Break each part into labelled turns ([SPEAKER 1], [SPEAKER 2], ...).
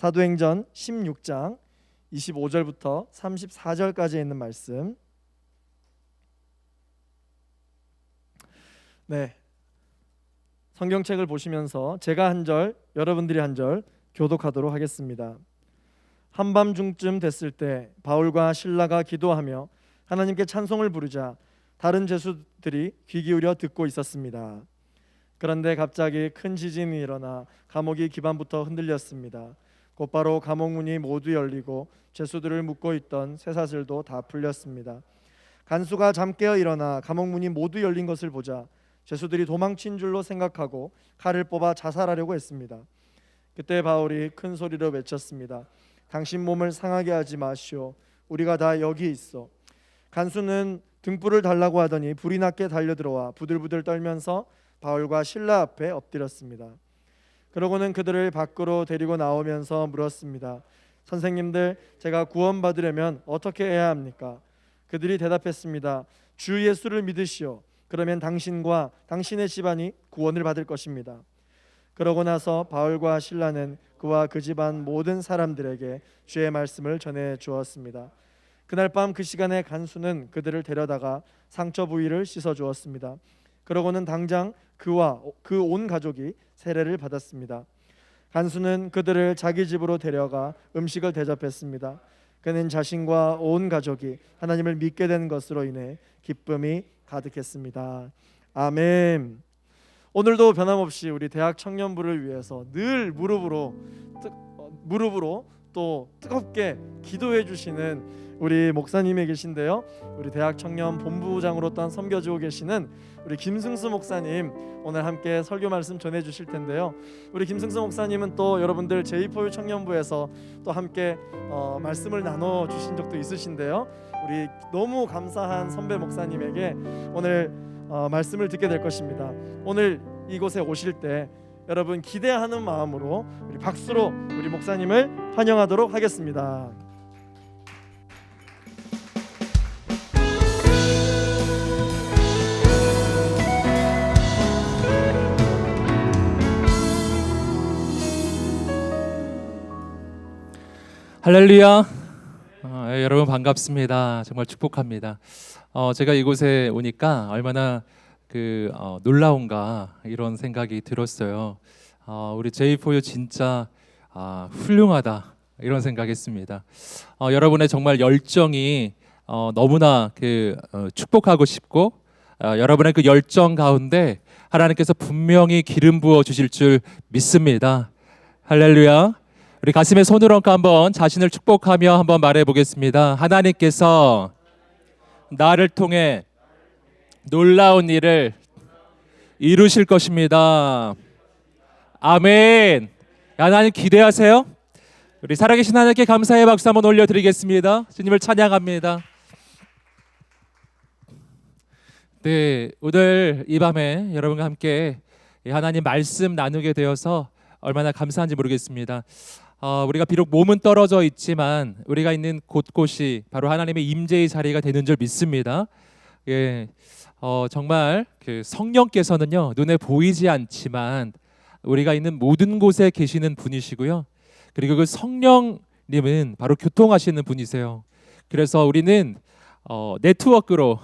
[SPEAKER 1] 사도행전 16장 25절부터 34절까지 있는 말씀. 네, 성경책을 보시면서 제가 한 절, 여러분들이 한 절 교독하도록 하겠습니다. 한밤중쯤 됐을 때 바울과 실라가 기도하며 하나님께 찬송을 부르자 다른 죄수들이 귀 기울여 듣고 있었습니다. 그런데 갑자기 큰 지진이 일어나 감옥이 기반부터 흔들렸습니다. 곧바로 감옥 문이 모두 열리고 죄수들을 묶고 있던 쇠사슬도 다 풀렸습니다. 간수가 잠 깨어 일어나 감옥 문이 모두 열린 것을 보자 죄수들이 도망친 줄로 생각하고 칼을 뽑아 자살하려고 했습니다. 그때 바울이 큰 소리로 외쳤습니다. 당신 몸을 상하게 하지 마시오. 우리가 다 여기 있어. 간수는 등불을 달라고 하더니 불이 나게 달려들어와 부들부들 떨면서 바울과 실라 앞에 엎드렸습니다. 그러고는 그들을 밖으로 데리고 나오면서 물었습니다. 선생님들, 제가 구원받으려면 어떻게 해야 합니까? 그들이 대답했습니다. 주 예수를 믿으시오. 그러면 당신과 당신의 집안이 구원을 받을 것입니다. 그러고 나서 바울과 실라는 그와 그 집안 모든 사람들에게 주의 말씀을 전해 주었습니다. 그날 밤 그 시간에 간수는 그들을 데려다가 상처 부위를 씻어 주었습니다. 그러고는 당장 그와 그 온 가족이 세례를 받았습니다. 간수는 그들을 자기 집으로 데려가 음식을 대접했습니다. 그는 자신과 온 가족이 하나님을 믿게 된 것으로 인해 기쁨이 가득했습니다. 아멘. 오늘도 변함없이 우리 대학 청년부를 위해서 늘 무릎으로 또 뜨겁게 기도해 주시는 우리 목사님이 계신데요. 우리 대학 청년 본부장으로 또한 섬겨주고 계시는 우리 김승수 목사님 오늘 함께 설교 말씀 전해 주실 텐데요. 우리 김승수 목사님은 또 여러분들 제2포유 청년부에서 또 함께 말씀을 나눠 주신 적도 있으신데요. 우리 너무 감사한 선배 목사님에게 오늘 말씀을 듣게 될 것입니다. 오늘 이곳에 오실 때 여러분 기대하는 마음으로 우리 박수로 우리 목사님을 환영하도록 하겠습니다.
[SPEAKER 2] 할렐루야. 여러분 반갑습니다. 정말 축복합니다. 제가 이곳에 오니까 얼마나 놀라운가 이런 생각이 들었어요. 우리 제2포유 진짜 훌륭하다 이런 생각했습니다. 여러분의 정말 열정이 너무나 축복하고 싶고 여러분의 그 열정 가운데 하나님께서 분명히 기름 부어 주실 줄 믿습니다. 할렐루야. 우리 가슴에 손을 얹고 한번 자신을 축복하며 한번 말해 보겠습니다. 하나님께서 나를 통해 놀라운 일을 이루실 것입니다. 아멘. 하나님 기대하세요. 우리 살아계신 하나님께 감사의 박수 한번 올려드리겠습니다. 주님을 찬양합니다. 네, 오늘 이 밤에 여러분과 함께 하나님 말씀 나누게 되어서 얼마나 감사한지 모르겠습니다. 우리가 비록 몸은 떨어져 있지만 우리가 있는 곳곳이 바로 하나님의 임재의 자리가 되는 줄 믿습니다. 예, 정말 성령께서는요 눈에 보이지 않지만 우리가 있는 모든 곳에 계시는 분이시고요. 그리고 그 성령님은 바로 교통하시는 분이세요. 그래서 우리는 네트워크로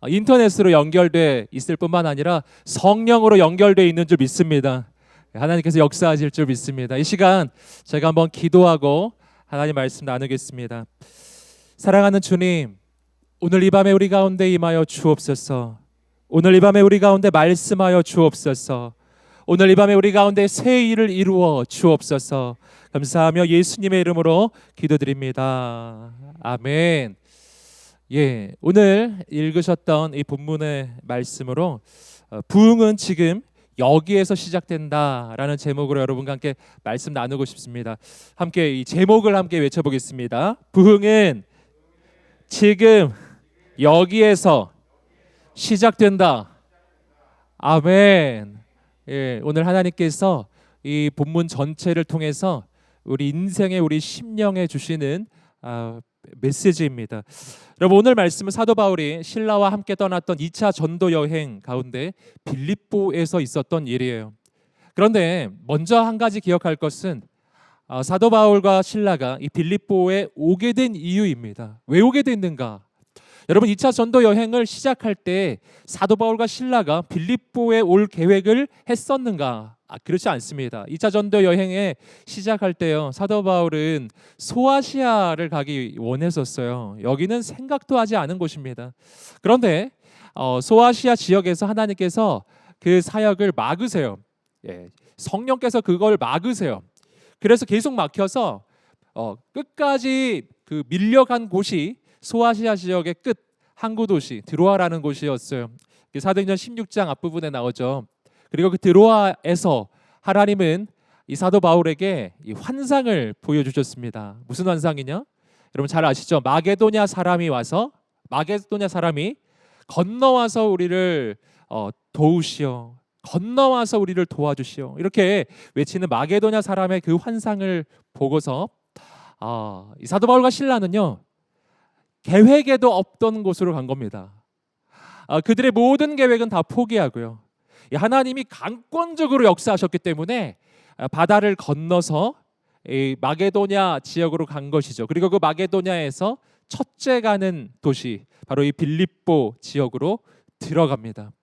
[SPEAKER 2] 인터넷으로 연결돼 있을 뿐만 아니라 성령으로 연결돼 있는 줄 믿습니다. 하나님께서 역사하실 줄 믿습니다. 이 시간 제가 한번 기도하고 하나님 말씀 나누겠습니다. 사랑하는 주님, 오늘 이 밤에 우리 가운데 임하여 주옵소서. 오늘 이 밤에 우리 가운데 말씀하여 주옵소서. 오늘 이 밤에 우리 가운데 새 일을 이루어 주옵소서. 감사하며 예수님의 이름으로 기도드립니다. 아멘. 예, 오늘 읽으셨던 이 본문의 말씀으로 부흥은 지금 여기에서 시작된다라는 제목으로 여러분과 함께 말씀 나누고 싶습니다. 함께 이 제목을 함께 외쳐보겠습니다. 부흥은 지금 여기에서 시작된다. 아멘. 예, 오늘 하나님께서 이 본문 전체를 통해서 우리 인생에 우리 심령에 주시는 메시지입니다. 여러분 오늘 말씀은 사도 바울이 실라와 함께 떠났던 2차 전도 여행 가운데 빌립보에서 있었던 일이에요. 그런데 먼저 한 가지 기억할 것은 사도 바울과 신라가 이 빌립보에 오게 된 이유입니다. 왜 오게 됐는가? 여러분 2차 전도 여행을 시작할 때 사도 바울과 신라가 빌립보에 올 계획을 했었는가? 그렇지 않습니다. 2차 전도 여행에 시작할 때요. 사도 바울은 소아시아를 가기 원했었어요. 여기는 생각도 하지 않은 곳입니다. 그런데 소아시아 지역에서 하나님께서 그 사역을 막으세요. 예, 성령께서 그걸 막으세요. 그래서 계속 막혀서 끝까지 그 밀려간 곳이 소아시아 지역의 끝 항구 도시 드로아라는 곳이었어요. 사도행전 16장 앞부분에 나오죠. 그리고 그 드로아에서 하나님은 이 사도 바울에게 이 환상을 보여주셨습니다. 무슨 환상이냐? 여러분 잘 아시죠? 마게도냐 사람이 건너와서 우리를 도우시오. 건너와서 우리를 도와주시오. 이렇게 외치는 마게도냐 사람의 그 환상을 보고서 이 사도 바울과 신라는요 계획에도 없던 곳으로 간 겁니다. 그들의 모든 계획은 다 포기하고요. 하나님이 강권적으로 역사하셨기 때문에 바다를 건너서 이 마게도냐 지역으로 간 것이죠. 그리고 그 마게도냐에서 첫째 가는 도시 바로 이 빌립보 지역으로 들어갑니다.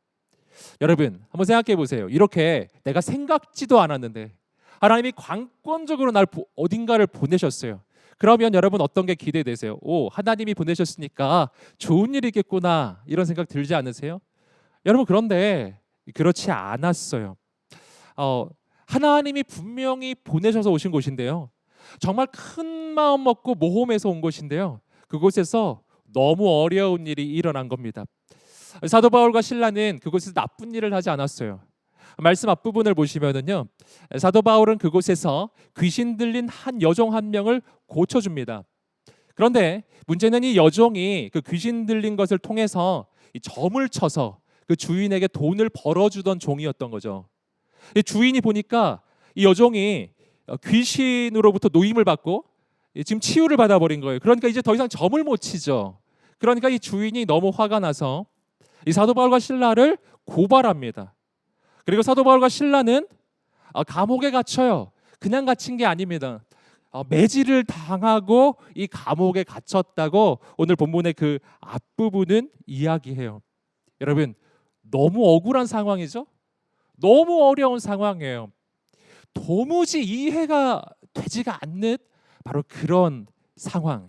[SPEAKER 2] 여러분 한번 생각해 보세요. 이렇게 내가 생각지도 않았는데 하나님이 강권적으로 날 어딘가를 보내셨어요. 그러면 여러분 어떤 게 기대되세요? 하나님이 보내셨으니까 좋은 일이겠구나 이런 생각 들지 않으세요? 여러분 그런데 그렇지 않았어요. 하나님이 분명히 보내셔서 오신 곳인데요. 정말 큰 마음 먹고 모험해서 온 곳인데요. 그곳에서 너무 어려운 일이 일어난 겁니다. 사도 바울과 신라는 그곳에서 나쁜 일을 하지 않았어요. 말씀 앞부분을 보시면은요. 사도 바울은 그곳에서 귀신 들린 한 여종 한 명을 고쳐줍니다. 그런데 문제는 이 여종이 그 귀신 들린 것을 통해서 이 점을 쳐서 그 주인에게 돈을 벌어주던 종이었던 거죠. 이 주인이 보니까 이 여종이 귀신으로부터 노임을 받고 지금 치유를 받아버린 거예요. 그러니까 이제 더 이상 점을 못 치죠. 그러니까 이 주인이 너무 화가 나서 이 사도 바울과 신라를 고발합니다. 그리고 사도 바울과 신라는 감옥에 갇혀요. 그냥 갇힌 게 아닙니다. 매질을 당하고 이 감옥에 갇혔다고 오늘 본문의 그 앞부분은 이야기해요. 여러분 너무 억울한 상황이죠. 너무 어려운 상황이에요. 도무지 이해가 되지가 않는 바로 그런 상황.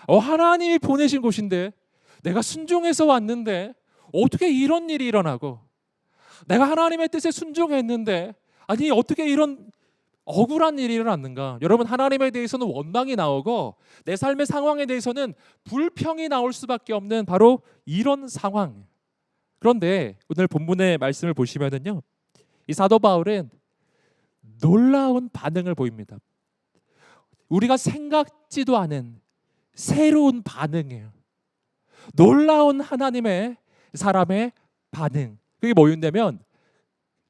[SPEAKER 2] 하나님이 보내신 곳인데 내가 순종해서 왔는데 어떻게 이런 일이 일어나고 내가 하나님의 뜻에 순종했는데 아니 어떻게 이런 억울한 일이 일어났는가? 여러분 하나님에 대해서는 원망이 나오고 내 삶의 상황에 대해서는 불평이 나올 수밖에 없는 바로 이런 상황. 그런데 오늘 본문의 말씀을 보시면은요, 이 사도 바울은 놀라운 반응을 보입니다. 우리가 생각지도 않은 새로운 반응이에요. 놀라운 하나님의 사람의 반응. 그게 뭐였냐면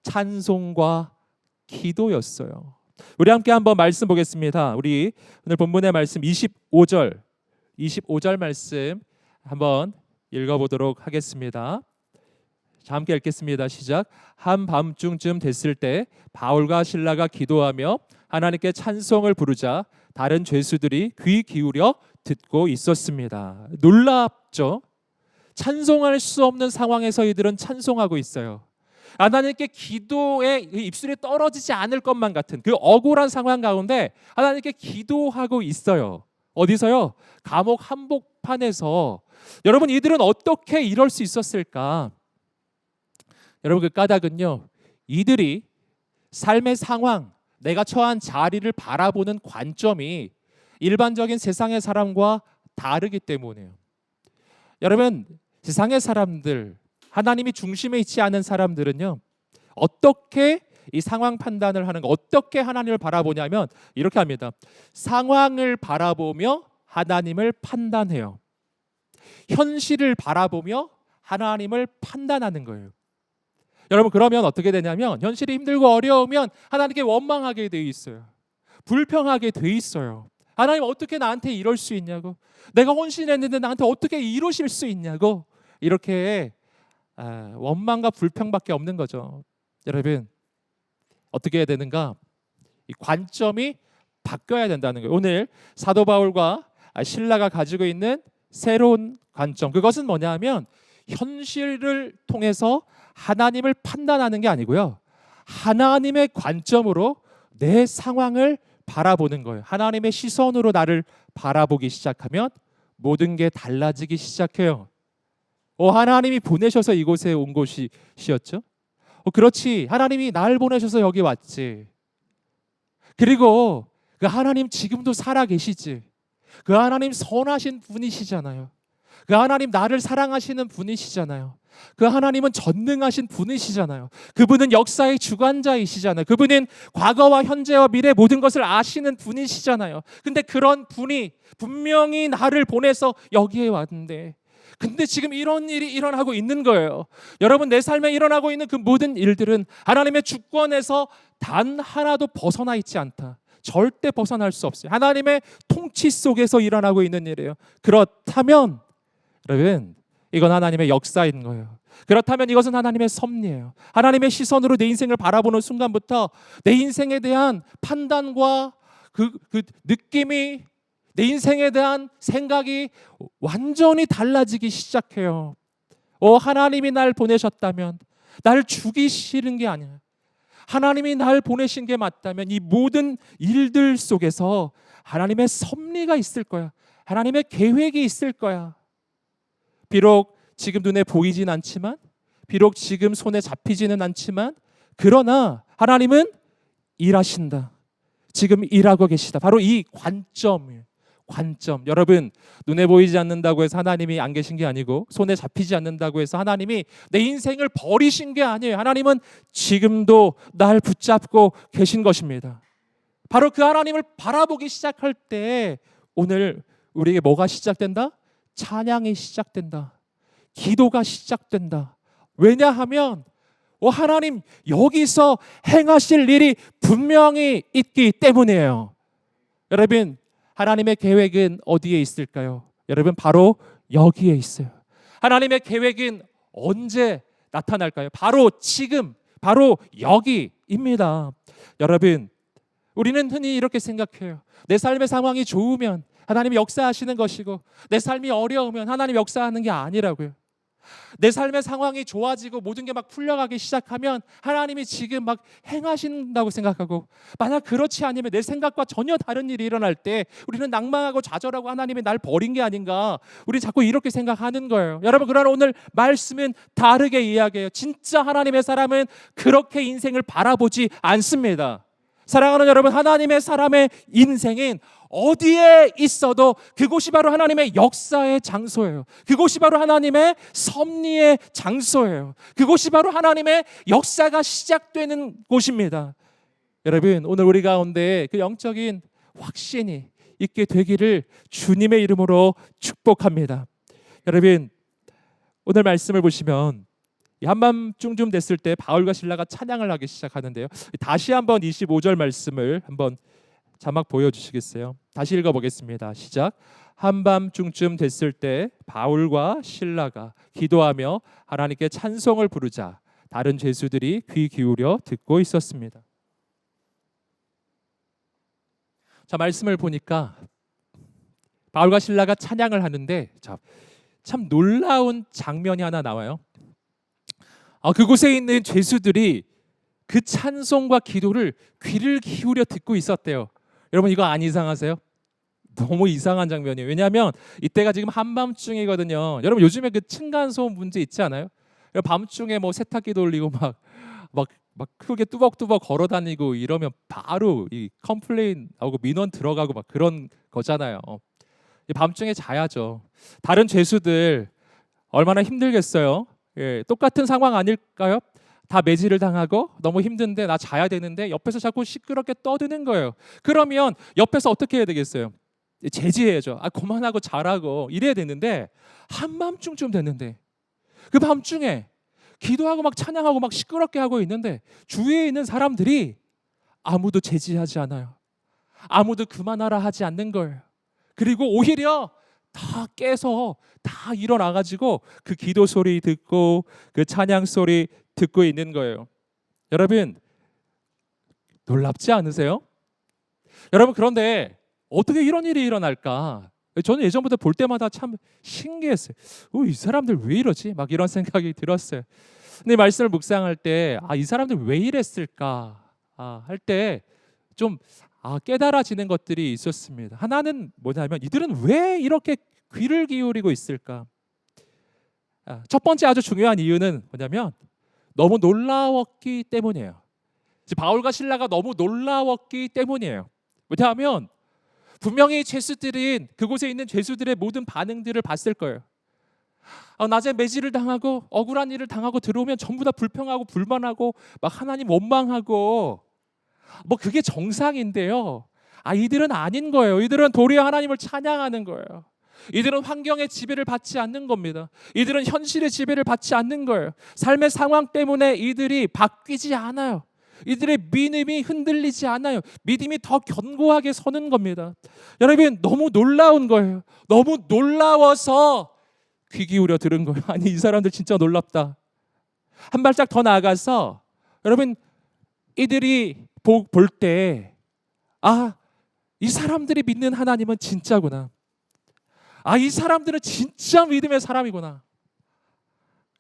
[SPEAKER 2] 찬송과 기도였어요. 우리 함께 한번 말씀 보겠습니다. 우리 오늘 본문의 말씀 25절 말씀 한번 읽어보도록 하겠습니다. 자, 함께 읽겠습니다. 시작. 한밤중쯤 됐을 때 바울과 신라가 기도하며 하나님께 찬송을 부르자 다른 죄수들이 귀 기울여 듣고 있었습니다. 놀랍죠? 찬송할 수 없는 상황에서 이들은 찬송하고 있어요. 하나님께 기도에 입술이 떨어지지 않을 것만 같은 그 억울한 상황 가운데 하나님께 기도하고 있어요. 어디서요? 감옥 한복판에서. 여러분 이들은 어떻게 이럴 수 있었을까? 여러분 그 까닭은요, 이들이 삶의 상황, 내가 처한 자리를 바라보는 관점이 일반적인 세상의 사람과 다르기 때문이에요. 여러분 세상의 사람들, 하나님이 중심에 있지 않은 사람들은요, 어떻게 이 상황 판단을 하는가, 어떻게 하나님을 바라보냐면 이렇게 합니다. 상황을 바라보며 하나님을 판단해요. 현실을 바라보며 하나님을 판단하는 거예요. 여러분 그러면 어떻게 되냐면 현실이 힘들고 어려우면 하나님께 원망하게 돼 있어요. 불평하게 돼 있어요. 하나님 어떻게 나한테 이럴 수 있냐고, 내가 헌신했는데 나한테 어떻게 이러실 수 있냐고, 이렇게 원망과 불평밖에 없는 거죠. 여러분 어떻게 해야 되는가? 이 관점이 바뀌어야 된다는 거예요. 오늘 사도 바울과 실라가 가지고 있는 새로운 관점, 그것은 뭐냐면 현실을 통해서 하나님을 판단하는 게 아니고요, 하나님의 관점으로 내 상황을 바라보는 거예요. 하나님의 시선으로 나를 바라보기 시작하면 모든 게 달라지기 시작해요. 하나님이 보내셔서 이곳에 온 곳이었죠. 그렇지, 하나님이 날 보내셔서 여기 왔지. 그리고 그 하나님 지금도 살아 계시지. 그 하나님 선하신 분이시잖아요. 그 하나님 나를 사랑하시는 분이시잖아요. 그 하나님은 전능하신 분이시잖아요. 그분은 역사의 주관자이시잖아요. 그분은 과거와 현재와 미래 모든 것을 아시는 분이시잖아요. 근데 그런 분이 분명히 나를 보내서 여기에 왔는데, 근데 지금 이런 일이 일어나고 있는 거예요. 여러분, 내 삶에 일어나고 있는 그 모든 일들은 하나님의 주권에서 단 하나도 벗어나 있지 않다. 절대 벗어날 수 없어요. 하나님의 통치 속에서 일어나고 있는 일이에요. 그렇다면 여러분, 이건 하나님의 역사인 거예요. 그렇다면 이것은 하나님의 섭리예요. 하나님의 시선으로 내 인생을 바라보는 순간부터 내 인생에 대한 판단과 그 느낌이, 내 인생에 대한 생각이 완전히 달라지기 시작해요. 하나님이 날 보내셨다면, 날 죽이시는 게 아니에요. 하나님이 날 보내신 게 맞다면 이 모든 일들 속에서 하나님의 섭리가 있을 거야. 하나님의 계획이 있을 거야. 비록 지금 눈에 보이진 않지만, 비록 지금 손에 잡히지는 않지만, 그러나 하나님은 일하신다. 지금 일하고 계시다. 바로 이 관점이에요. 관점. 여러분, 눈에 보이지 않는다고 해서 하나님이 안 계신 게 아니고, 손에 잡히지 않는다고 해서 하나님이 내 인생을 버리신 게 아니에요. 하나님은 지금도 날 붙잡고 계신 것입니다. 바로 그 하나님을 바라보기 시작할 때 오늘 우리에게 뭐가 시작된다? 찬양이 시작된다. 기도가 시작된다. 왜냐하면 하나님 여기서 행하실 일이 분명히 있기 때문이에요. 여러분, 하나님의 계획은 어디에 있을까요? 여러분, 바로 여기에 있어요. 하나님의 계획은 언제 나타날까요? 바로 지금, 바로 여기입니다. 여러분, 우리는 흔히 이렇게 생각해요. 내 삶의 상황이 좋으면 하나님이 역사하시는 것이고, 내 삶이 어려우면 하나님 역사하는 게 아니라고요. 내 삶의 상황이 좋아지고 모든 게 막 풀려가기 시작하면 하나님이 지금 막 행하신다고 생각하고, 만약 그렇지 않으면 내 생각과 전혀 다른 일이 일어날 때 우리는 낭망하고 좌절하고 하나님이 날 버린 게 아닌가, 우리 자꾸 이렇게 생각하는 거예요. 여러분, 그러나 오늘 말씀은 다르게 이야기해요. 진짜 하나님의 사람은 그렇게 인생을 바라보지 않습니다. 사랑하는 여러분, 하나님의 사람의 인생은 어디에 있어도 그곳이 바로 하나님의 역사의 장소예요. 그곳이 바로 하나님의 섭리의 장소예요. 그곳이 바로 하나님의 역사가 시작되는 곳입니다. 여러분, 오늘 우리 가운데 그 영적인 확신이 있게 되기를 주님의 이름으로 축복합니다. 여러분, 오늘 말씀을 보시면 한밤중쯤 됐을 때 바울과 실라가 찬양을 하기 시작하는데요. 다시 한번 25절 말씀을 한번 자막 보여주시겠어요? 다시 읽어보겠습니다. 시작. 한밤중쯤 됐을 때 바울과 실라가 기도하며 하나님께 찬송을 부르자 다른 죄수들이 귀 기울여 듣고 있었습니다. 자, 말씀을 보니까 바울과 실라가 찬양을 하는데, 참 놀라운 장면이 하나 나와요. 그곳에 있는 죄수들이 그 찬송과 기도를 귀를 기울여 듣고 있었대요. 여러분, 이거 안 이상하세요? 너무 이상한 장면이에요. 왜냐하면 이때가 지금 한밤중이거든요. 여러분, 요즘에 그 층간소음 문제 있지 않아요? 밤중에 뭐 세탁기 돌리고 막 크게 뚜벅뚜벅 걸어다니고 이러면 바로 이 컴플레인 나오고 민원 들어가고 막 그런 거잖아요. 밤중에 자야죠. 다른 죄수들 얼마나 힘들겠어요. 똑같은 상황 아닐까요? 다 매질을 당하고 너무 힘든데 나 자야 되는데 옆에서 자꾸 시끄럽게 떠드는 거예요. 그러면 옆에서 어떻게 해야 되겠어요? 제지해야죠. 그만하고 자라고 이래야 되는데, 한밤중쯤 됐는데 그 밤중에 기도하고 막 찬양하고 막 시끄럽게 하고 있는데 주위에 있는 사람들이 아무도 제지하지 않아요. 아무도 그만하라 하지 않는 거예요. 그리고 오히려 다 깨서 다 일어나가지고 그 기도 소리 듣고 그 찬양 소리 듣고 있는 거예요. 여러분, 놀랍지 않으세요? 여러분, 그런데 어떻게 이런 일이 일어날까? 저는 예전부터 볼 때마다 참 신기했어요. 이 사람들 왜 이러지? 막 이런 생각이 들었어요. 근데 이 말씀을 묵상할 때, 이 사람들 왜 이랬을까? 할 때 좀 깨달아지는 것들이 있었습니다. 하나는 뭐냐면, 이들은 왜 이렇게 귀를 기울이고 있을까? 첫 번째 아주 중요한 이유는 뭐냐면, 너무 놀라웠기 때문이에요. 바울과 실라가 너무 놀라웠기 때문이에요. 왜냐하면 분명히 죄수들인, 그곳에 있는 죄수들의 모든 반응들을 봤을 거예요. 낮에 매질을 당하고 억울한 일을 당하고 들어오면 전부 다 불평하고 불만하고 막 하나님 원망하고, 그게 정상인데요. 이들은 아닌 거예요. 이들은 도리어 하나님을 찬양하는 거예요. 이들은 환경의 지배를 받지 않는 겁니다. 이들은 현실의 지배를 받지 않는 거예요. 삶의 상황 때문에 이들이 바뀌지 않아요. 이들의 믿음이 흔들리지 않아요. 믿음이 더 견고하게 서는 겁니다. 여러분, 너무 놀라운 거예요. 너무 놀라워서 귀 기울여 들은 거예요. 아니, 이 사람들 진짜 놀랍다. 한 발짝 더 나아가서 여러분, 이들이 볼 때 이 사람들이 믿는 하나님은 진짜구나. 이 사람들은 진짜 믿음의 사람이구나.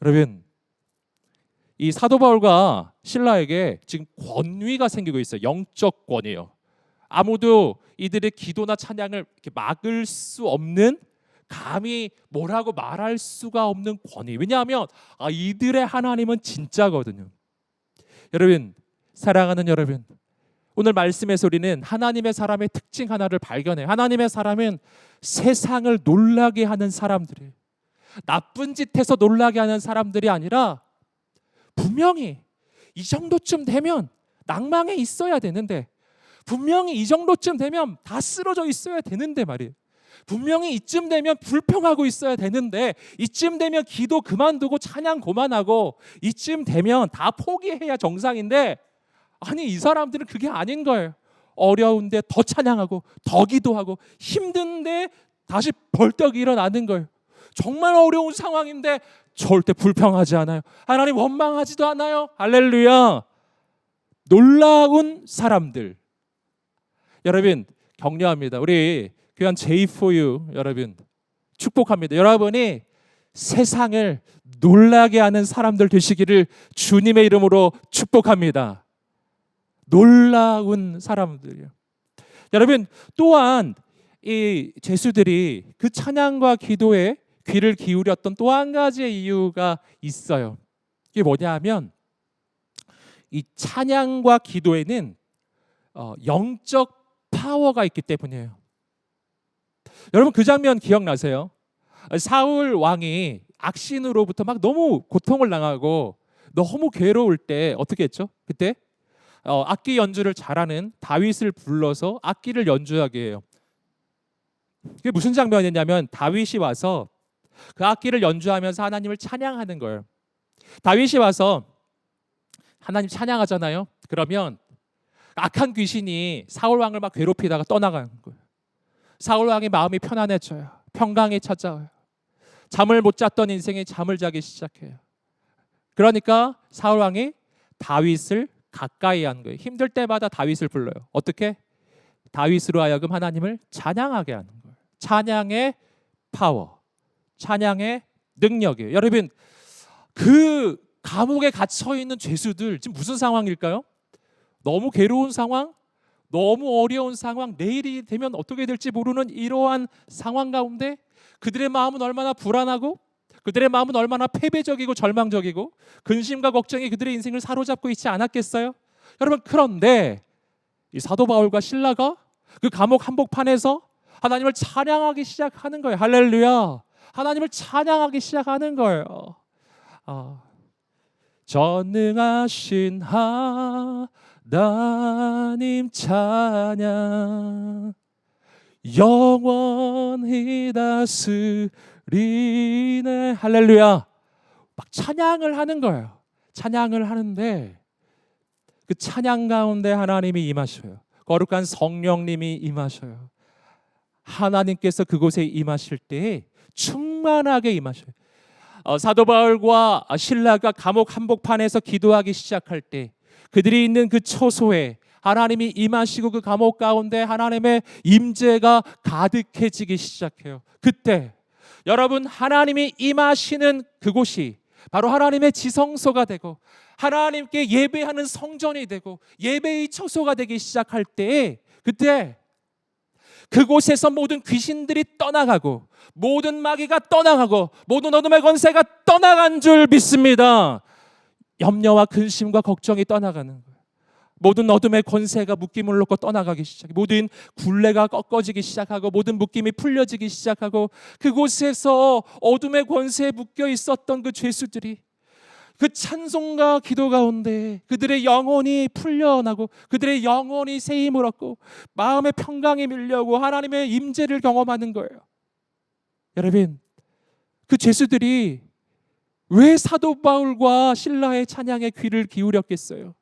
[SPEAKER 2] 여러분, 이 사도 바울과 실라에게 지금 권위가 생기고 있어요. 영적 권위요. 아무도 이들의 기도나 찬양을 이렇게 막을 수 없는, 감히 뭐라고 말할 수가 없는 권위. 왜냐하면 이들의 하나님은 진짜거든요. 여러분, 사랑하는 여러분, 오늘 말씀에서 우리는 하나님의 사람의 특징 하나를 발견해요. 하나님의 사람은 세상을 놀라게 하는 사람들이에요. 나쁜 짓해서 놀라게 하는 사람들이 아니라, 분명히 이 정도쯤 되면 낭망에 있어야 되는데, 분명히 이 정도쯤 되면 다 쓰러져 있어야 되는데 말이에요. 분명히 이쯤 되면 불평하고 있어야 되는데, 이쯤 되면 기도 그만두고 찬양 그만하고, 이쯤 되면 다 포기해야 정상인데, 아니, 이 사람들은 그게 아닌 거예요. 어려운데 더 찬양하고 더 기도하고, 힘든데 다시 벌떡 일어나는 거예요. 정말 어려운 상황인데 절대 불평하지 않아요. 하나님 원망하지도 않아요. 할렐루야. 놀라운 사람들. 여러분, 격려합니다. 우리 교회 J4U 여러분 축복합니다. 여러분이 세상을 놀라게 하는 사람들 되시기를 주님의 이름으로 축복합니다. 놀라운 사람들이요. 여러분, 또한 이 죄수들이 그 찬양과 기도에 귀를 기울였던 또 한 가지의 이유가 있어요. 이게 뭐냐면, 이 찬양과 기도에는 영적 파워가 있기 때문이에요. 여러분, 그 장면 기억나세요? 사울 왕이 악신으로부터 막 너무 고통을 당하고 너무 괴로울 때 어떻게 했죠? 그때 악기 연주를 잘하는 다윗을 불러서 악기를 연주하게 해요. 그게 무슨 장면이냐면, 다윗이 와서 그 악기를 연주하면서 하나님을 찬양하는 거예요. 다윗이 와서 하나님 찬양하잖아요. 그러면 악한 귀신이 사울 왕을 막 괴롭히다가 떠나가는 거예요. 사울 왕의 마음이 편안해져요. 평강이 찾아와요. 잠을 못 잤던 인생이 잠을 자기 시작해요. 그러니까 사울 왕이 다윗을 가까이 한 거예요. 힘들 때마다 다윗을 불러요. 어떻게? 다윗으로 하여금 하나님을 찬양하게 하는 거예요. 찬양의 파워, 찬양의 능력이에요. 여러분, 그 감옥에 갇혀 있는 죄수들 지금 무슨 상황일까요? 너무 괴로운 상황, 너무 어려운 상황, 내일이 되면 어떻게 될지 모르는 이러한 상황 가운데 그들의 마음은 얼마나 불안하고, 그들의 마음은 얼마나 패배적이고 절망적이고, 근심과 걱정이 그들의 인생을 사로잡고 있지 않았겠어요? 여러분, 그런데 이 사도 바울과 실라가 그 감옥 한복판에서 하나님을 찬양하기 시작하는 거예요. 할렐루야. 하나님을 찬양하기 시작하는 거예요. 전능하신 하나님 찬양, 영원히 다스리네. 할렐루야. 막 찬양을 하는 거예요. 찬양을 하는데 그 찬양 가운데 하나님이 임하셔요. 거룩한 성령님이 임하셔요. 하나님께서 그곳에 임하실 때 충만하게 임하셔요. 사도 바울과 실라가 감옥 한복판에서 기도하기 시작할 때 그들이 있는 그 처소에 하나님이 임하시고 그 감옥 가운데 하나님의 임재가 가득해지기 시작해요. 그때 여러분, 하나님이 임하시는 그곳이 바로 하나님의 지성소가 되고 하나님께 예배하는 성전이 되고 예배의 처소가 되기 시작할 때에, 그때 그곳에서 모든 귀신들이 떠나가고 모든 마귀가 떠나가고 모든 어둠의 권세가 떠나간 줄 믿습니다. 염려와 근심과 걱정이 떠나가는 거예요. 모든 어둠의 권세가 묶임을 놓고 떠나가기 시작해. 모든 굴레가 꺾어지기 시작하고 모든 묶임이 풀려지기 시작하고 그곳에서 어둠의 권세에 묶여 있었던 그 죄수들이 그 찬송과 기도 가운데 그들의 영혼이 풀려나고 그들의 영혼이 새 힘을 얻고 마음의 평강이 밀려오고 하나님의 임재를 경험하는 거예요. 여러분, 그 죄수들이 왜 사도 바울과 실라의 찬양에 귀를 기울였겠어요?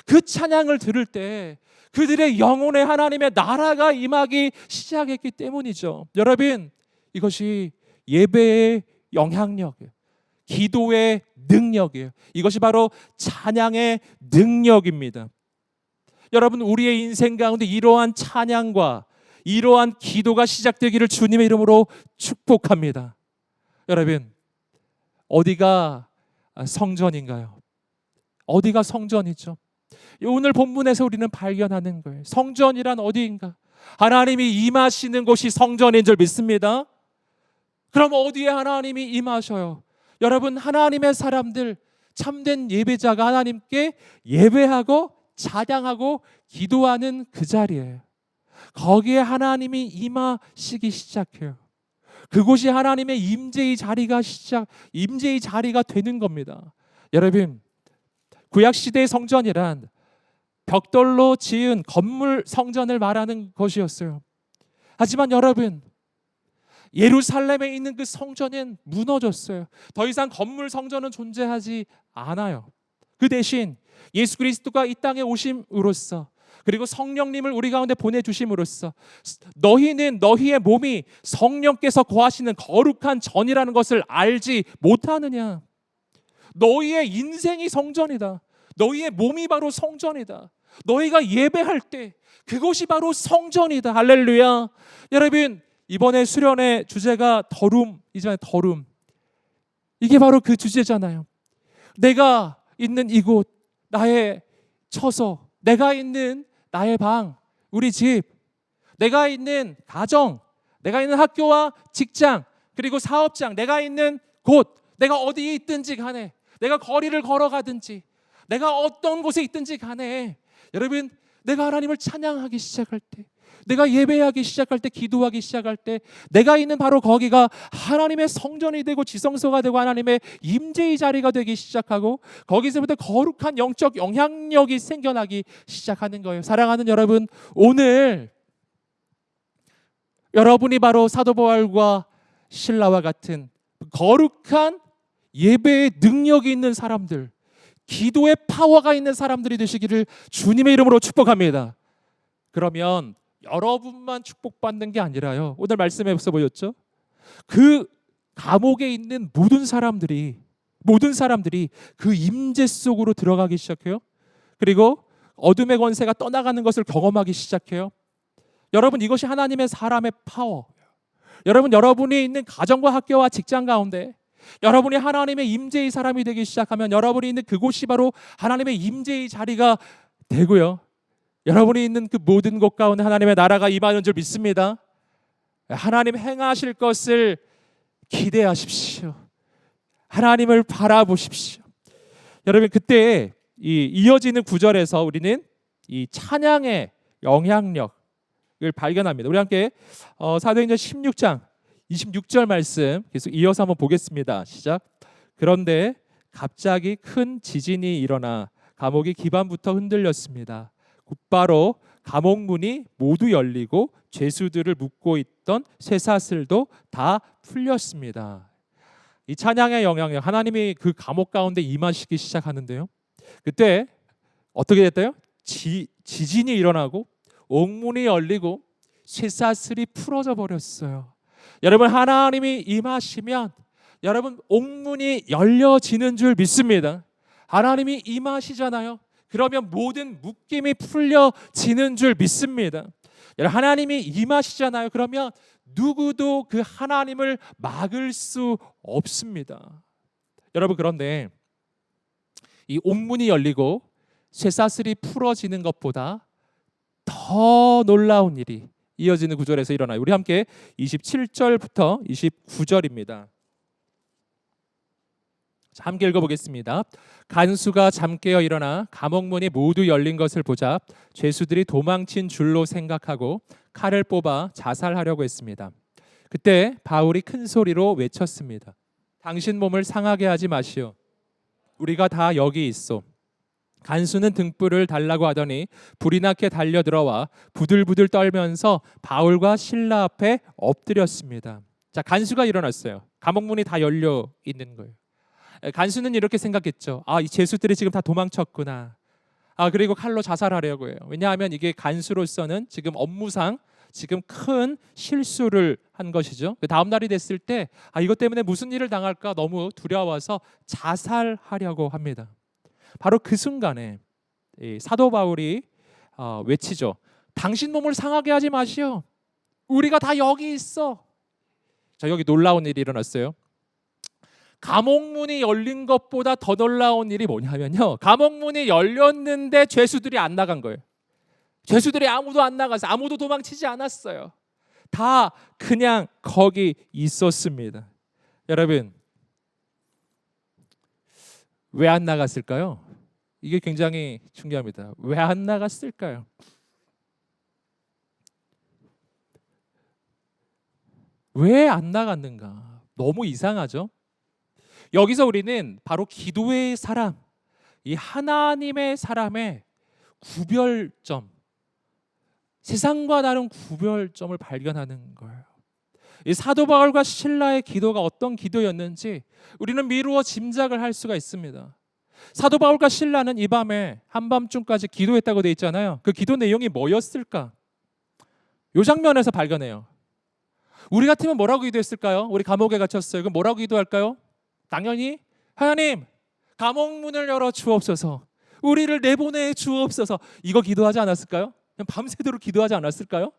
[SPEAKER 2] 그 찬양을 들을 때 그들의 영혼에 하나님의 나라가 임하기 시작했기 때문이죠. 여러분, 이것이 예배의 영향력이에요. 기도의 능력이에요. 이것이 바로 찬양의 능력입니다. 여러분, 우리의 인생 가운데 이러한 찬양과 이러한 기도가 시작되기를 주님의 이름으로 축복합니다. 여러분, 어디가 성전인가요? 어디가 성전이죠? 오늘 본문에서 우리는 발견하는 거예요. 성전이란 어디인가? 하나님이 임하시는 곳이 성전인 줄 믿습니다. 그럼 어디에 하나님이 임하셔요? 여러분, 하나님의 사람들, 참된 예배자가 하나님께 예배하고 찬양하고 기도하는 그 자리예요. 거기에 하나님이 임하시기 시작해요. 그곳이 하나님의 임재의 자리가 되는 겁니다. 여러분, 구약 시대의 성전이란 벽돌로 지은 건물 성전을 말하는 것이었어요. 하지만 여러분, 예루살렘에 있는 그 성전은 무너졌어요. 더 이상 건물 성전은 존재하지 않아요. 그 대신 예수 그리스도가 이 땅에 오심으로써 그리고 성령님을 우리 가운데 보내주심으로써 너희는 너희의 몸이 성령께서 거하시는 거룩한 전이라는 것을 알지 못하느냐? 너희의 인생이 성전이다. 너희의 몸이 바로 성전이다. 너희가 예배할 때 그것이 바로 성전이다. 할렐루야. 여러분, 이번에 수련의 주제가 더룸이잖아요. 더룸. 이게 바로 그 주제잖아요. 내가 있는 이곳, 나의 처소, 내가 있는 나의 방, 우리 집, 내가 있는 가정, 내가 있는 학교와 직장, 그리고 사업장, 내가 있는 곳, 내가 어디에 있든지 간에, 내가 거리를 걸어가든지, 내가 어떤 곳에 있든지 간에, 여러분, 내가 하나님을 찬양하기 시작할 때, 내가 예배하기 시작할 때, 기도하기 시작할 때 내가 있는 바로 거기가 하나님의 성전이 되고 지성소가 되고 하나님의 임재의 자리가 되기 시작하고 거기서부터 거룩한 영적 영향력이 생겨나기 시작하는 거예요. 사랑하는 여러분, 오늘 여러분이 바로 사도 바울과 실라와 같은 거룩한 예배의 능력이 있는 사람들, 기도의 파워가 있는 사람들이 되시기를 주님의 이름으로 축복합니다. 그러면 여러분만 축복받는 게 아니라요, 오늘 말씀에서 보였죠? 그 감옥에 있는 모든 사람들이 그 임재 속으로 들어가기 시작해요. 그리고 어둠의 권세가 떠나가는 것을 경험하기 시작해요. 여러분, 이것이 하나님의 사람의 파워. 여러분, 여러분이 있는 가정과 학교와 직장 가운데 여러분이 하나님의 임재의 사람이 되기 시작하면 여러분이 있는 그곳이 바로 하나님의 임재의 자리가 되고요, 여러분이 있는 그 모든 곳 가운데 하나님의 나라가 임하는 줄 믿습니다. 하나님 행하실 것을 기대하십시오. 하나님을 바라보십시오. 여러분, 그때 이어지는 구절에서 우리는 이 찬양의 영향력을 발견합니다. 우리 함께 사도행전 16장 26절 말씀 계속 이어서 한번 보겠습니다. 시작. 그런데 갑자기 큰 지진이 일어나 감옥이 기반부터 흔들렸습니다. 곧바로 감옥 문이 모두 열리고 죄수들을 묶고 있던 쇠사슬도 다 풀렸습니다. 이 찬양의 영향력, 하나님이 그 감옥 가운데 임하시기 시작하는데요, 그때 어떻게 됐대요? 지진이 일어나고 옥문이 열리고 쇠사슬이 풀어져 버렸어요. 여러분, 하나님이 임하시면 여러분 옥문이 열려지는 줄 믿습니다. 하나님이 임하시잖아요. 그러면 모든 묶임이 풀려지는 줄 믿습니다. 여러분, 하나님이 임하시잖아요. 그러면 누구도 그 하나님을 막을 수 없습니다. 여러분, 그런데 이 옥문이 열리고 쇠사슬이 풀어지는 것보다 더 놀라운 일이 이어지는 구절에서 일어나요. 우리 함께 27절부터 29절입니다. 함께 읽어보겠습니다. 간수가 잠 깨어 일어나 감옥문이 모두 열린 것을 보자 죄수들이 도망친 줄로 생각하고 칼을 뽑아 자살하려고 했습니다. 그때 바울이 큰 소리로 외쳤습니다. 당신 몸을 상하게 하지 마시오. 우리가 다 여기 있어. 간수는 등불을 달라고 하더니 불이 나게 달려들어와 부들부들 떨면서 바울과 실라 앞에 엎드렸습니다. 자, 간수가 일어났어요. 감옥문이 다 열려 있는 거예요. 간수는 이렇게 생각했죠. 이 죄수들이 지금 다 도망쳤구나. 그리고 칼로 자살하려고 해요. 왜냐하면 이게 간수로서는 지금 업무상 지금 큰 실수를 한 것이죠. 그 다음 날이 됐을 때 이것 때문에 무슨 일을 당할까 너무 두려워서 자살하려고 합니다. 바로 그 순간에 사도 바울이 외치죠. 당신 몸을 상하게 하지 마시오. 우리가 다 여기 있어. 자, 여기 놀라운 일이 일어났어요. 감옥문이 열린 것보다 더 놀라운 일이 뭐냐면요, 감옥문이 열렸는데 죄수들이 안 나간 거예요. 죄수들이 아무도 안 나갔어요. 아무도 도망치지 않았어요. 다 그냥 거기 있었습니다. 여러분, 왜 안 나갔을까요? 이게 굉장히 중요합니다. 왜 안 나갔을까요? 왜 안 나갔는가? 너무 이상하죠? 여기서 우리는 바로 기도의 사람, 이 하나님의 사람의 구별점, 세상과 다른 구별점을 발견하는 거예요. 이 사도 바울과 실라의 기도가 어떤 기도였는지 우리는 미루어 짐작을 할 수가 있습니다. 사도 바울과 실라는 이 밤에 한밤중까지 기도했다고 돼 있잖아요. 그 기도 내용이 뭐였을까? 이 장면에서 발견해요. 우리 같으면 뭐라고 기도했을까요? 우리 감옥에 갇혔어요. 그럼 뭐라고 기도할까요? 당연히 하나님, 감옥문을 열어 주옵소서. 우리를 내보내 주옵소서. 이거 기도하지 않았을까요? 그냥 밤새도록 기도하지 않았을까요?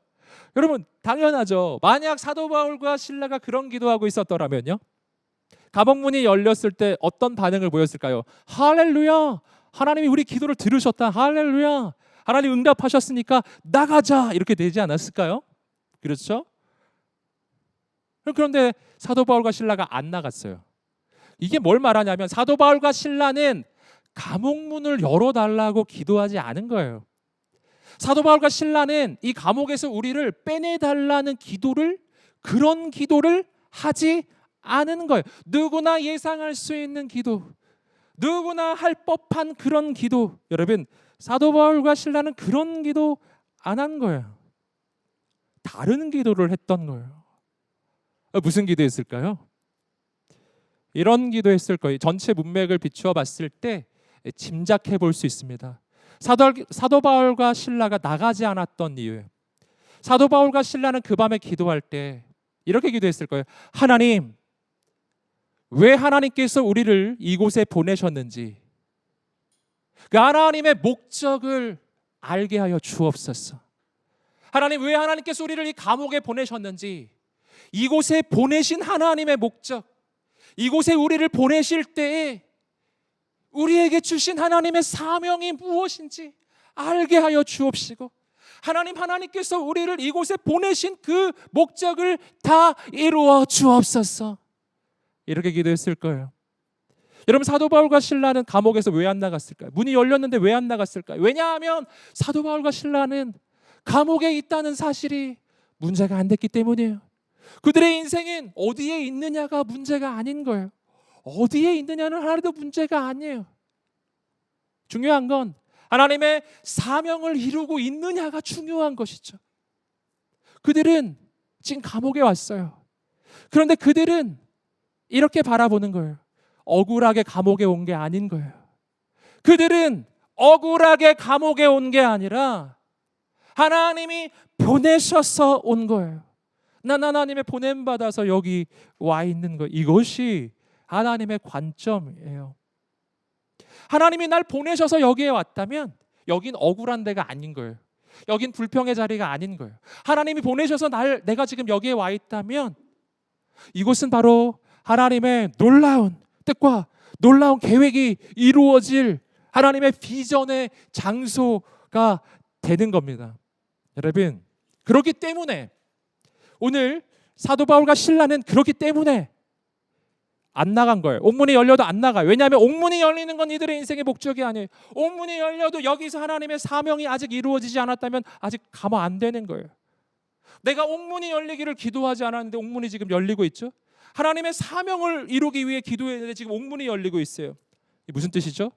[SPEAKER 2] 여러분, 당연하죠. 만약 사도 바울과 실라가 그런 기도하고 있었더라면요, 감옥문이 열렸을 때 어떤 반응을 보였을까요? 할렐루야, 하나님이 우리 기도를 들으셨다. 할렐루야, 하나님 응답하셨으니까 나가자, 이렇게 되지 않았을까요? 그렇죠? 그런데 사도 바울과 실라가 안 나갔어요. 이게 뭘 말하냐면 사도 바울과 실라는 감옥문을 열어달라고 기도하지 않은 거예요. 사도 바울과 실라는 이 감옥에서 우리를 빼내달라는 그런 기도를 하지 않은 거예요. 누구나 예상할 수 있는 기도, 누구나 할 법한 그런 기도. 여러분, 사도 바울과 실라는 그런 기도 안 한 거예요. 다른 기도를 했던 거예요. 무슨 기도했을까요? 이런 기도했을 거예요. 전체 문맥을 비추어 봤을 때 짐작해 볼 수 있습니다. 사도 바울과 실라가 나가지 않았던 이유, 사도 바울과 실라는 그 밤에 기도할 때 이렇게 기도했을 거예요. 하나님, 왜 하나님께서 우리를 이곳에 보내셨는지 그 하나님의 목적을 알게 하여 주옵소서. 하나님, 왜 하나님께서 우리를 이 감옥에 보내셨는지, 이곳에 보내신 하나님의 목적, 이곳에 우리를 보내실 때에 우리에게 주신 하나님의 사명이 무엇인지 알게 하여 주옵시고, 하나님께서 우리를 이곳에 보내신 그 목적을 다 이루어 주옵소서. 이렇게 기도했을 거예요. 여러분, 사도 바울과 실라는 감옥에서 왜 안 나갔을까요? 문이 열렸는데 왜 안 나갔을까요? 왜냐하면 사도 바울과 실라는 감옥에 있다는 사실이 문제가 안 됐기 때문이에요. 그들의 인생은 어디에 있느냐가 문제가 아닌 거예요. 어디에 있느냐는 하나도 문제가 아니에요. 중요한 건 하나님의 사명을 이루고 있느냐가 중요한 것이죠. 그들은 지금 감옥에 왔어요. 그런데 그들은 이렇게 바라보는 거예요. 억울하게 감옥에 온 게 아닌 거예요. 그들은 억울하게 감옥에 온 게 아니라 하나님이 보내셔서 온 거예요. 난 하나님의 보냄받아서 여기 와 있는 거. 이것이 하나님의 관점이에요. 하나님이 날 보내셔서 여기에 왔다면 여긴 억울한 데가 아닌 거예요. 여긴 불평의 자리가 아닌 거예요. 하나님이 보내셔서 내가 지금 여기에 와 있다면 이곳은 바로 하나님의 놀라운 뜻과 놀라운 계획이 이루어질 하나님의 비전의 장소가 되는 겁니다. 여러분, 그렇기 때문에 오늘 사도 바울과 실라는 그렇기 때문에 안 나간 거예요. 옥문이 열려도 안 나가요. 왜냐하면 옥문이 열리는 건 이들의 인생의 목적이 아니에요. 옥문이 열려도 여기서 하나님의 사명이 아직 이루어지지 않았다면 아직 가면 안 되는 거예요. 내가 옥문이 열리기를 기도하지 않았는데 옥문이 지금 열리고 있죠. 하나님의 사명을 이루기 위해 기도했는데 지금 옥문이 열리고 있어요. 이게 무슨 뜻이죠?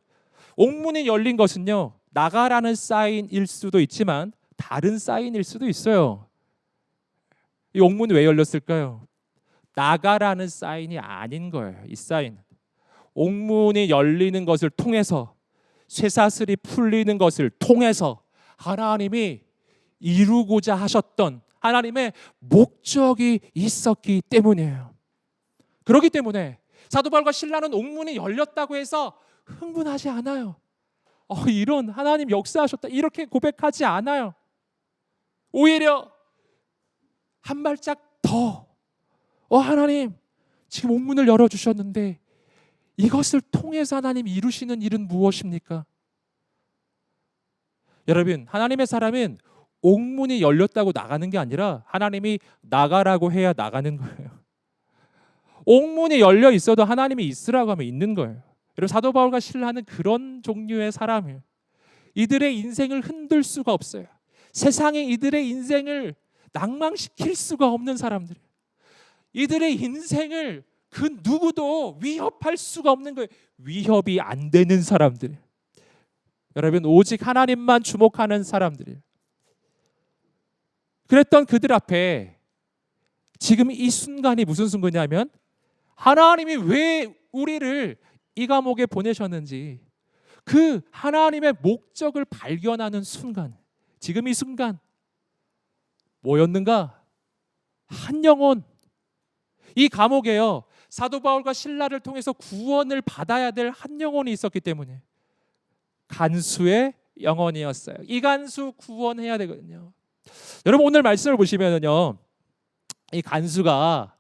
[SPEAKER 2] 옥문이 열린 것은요, 나가라는 사인일 수도 있지만 다른 사인일 수도 있어요. 이 옥문이 왜 열렸을까요? 나가라는 사인이 아닌 거예요. 이 사인. 옥문이 열리는 것을 통해서, 쇠사슬이 풀리는 것을 통해서 하나님이 이루고자 하셨던 하나님의 목적이 있었기 때문이에요. 그렇기 때문에 사도 바울과 실라는 옥문이 열렸다고 해서 흥분하지 않아요. 이런 하나님 역사하셨다 이렇게 고백하지 않아요. 오히려 한 발짝 더 하나님 지금 옥문을 열어주셨는데 이것을 통해서 하나님 이루시는 일은 무엇입니까? 여러분, 하나님의 사람은 옥문이 열렸다고 나가는 게 아니라 하나님이 나가라고 해야 나가는 거예요. 옥문이 열려 있어도 하나님이 있으라고 하면 있는 거예요. 여러분, 사도 바울과 실라는 그런 종류의 사람이에요. 이들의 인생을 흔들 수가 없어요. 세상에 이들의 인생을 낭망시킬 수가 없는 사람들이에요. 이들의 인생을 그 누구도 위협할 수가 없는 거예요. 위협이 안 되는 사람들. 여러분, 오직 하나님만 주목하는 사람들이에요. 그랬던 그들 앞에 지금 이 순간이 무슨 순간이냐면 하나님이 왜 우리를 이 감옥에 보내셨는지 그 하나님의 목적을 발견하는 순간, 지금 이 순간 뭐였는가? 한 영혼. 이 감옥에요, 사도 바울과 실라를 통해서 구원을 받아야 될 한 영혼이 있었기 때문에 간수의 영혼이었어요. 이 간수 구원해야 되거든요. 여러분, 오늘 말씀을 보시면요, 이 간수가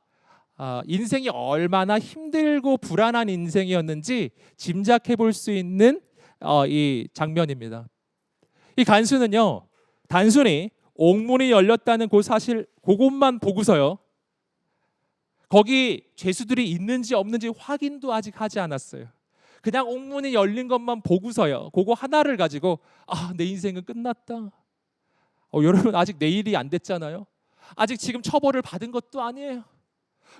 [SPEAKER 2] 인생이 얼마나 힘들고 불안한 인생이었는지 짐작해 볼 수 있는 이 장면입니다. 이 간수는요, 단순히 옥문이 열렸다는 그 사실 그것만 보고서요, 거기 죄수들이 있는지 없는지 확인도 아직 하지 않았어요. 그냥 옥문이 열린 것만 보고서요, 그거 하나를 가지고 내 인생은 끝났다. 여러분, 아직 내일이 안 됐잖아요. 아직 지금 처벌을 받은 것도 아니에요.